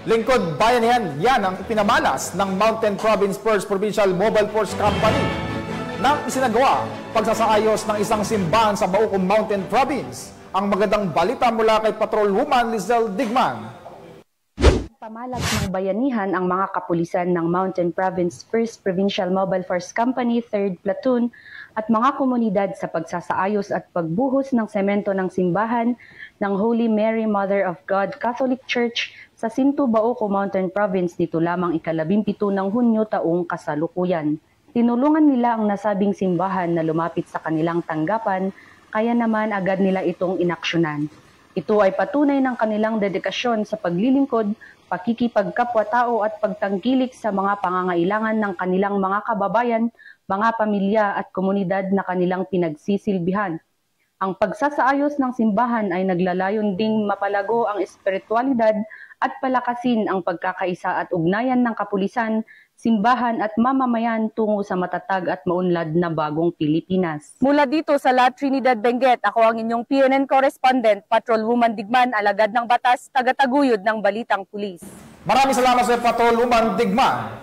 Lingkod bayanihan, yan ang ipinamalas ng Mountain Province 1st Provincial Mobile Force Company nang isinagawa pagsasaayos ng isang simbahan sa Baucom Mountain Province. Ang magandang balita mula kay Patrol Woman Lizelle Digman. Pamalag ng bayanihan ang mga kapulisan ng Mountain Province 1st Provincial Mobile Force Company 3rd Platoon at mga komunidad sa pagsasaayos at pagbuhos ng semento ng simbahan ng Holy Mary Mother of God Catholic Church sa Sintu, Baucom Mountain Province nito lamang ika-17 ng Hunyo taong kasalukuyan. Tinulungan nila ang nasabing simbahan na lumapit sa kanilang tanggapan, kaya naman agad nila itong inaksyonan. Ito ay patunay ng kanilang dedikasyon sa paglilingkod, pakikipagkapwa-tao at pagtangkilik sa mga pangangailangan ng kanilang mga kababayan, mga pamilya at komunidad na kanilang pinagsisilbihan. Ang pagsasaayos ng simbahan ay naglalayon ding mapalago ang espiritualidad at palakasin ang pagkakaisa at ugnayan ng kapulisan, simbahan at mamamayan tungo sa matatag at maunlad na bagong Pilipinas. Mula dito sa La Trinidad, Benguet, ako ang inyong PNN correspondent, Patrol Woman Digman, alagad ng batas, tagataguyod ng Balitang Pulis. Maraming salamat sa Patrol Woman Digman.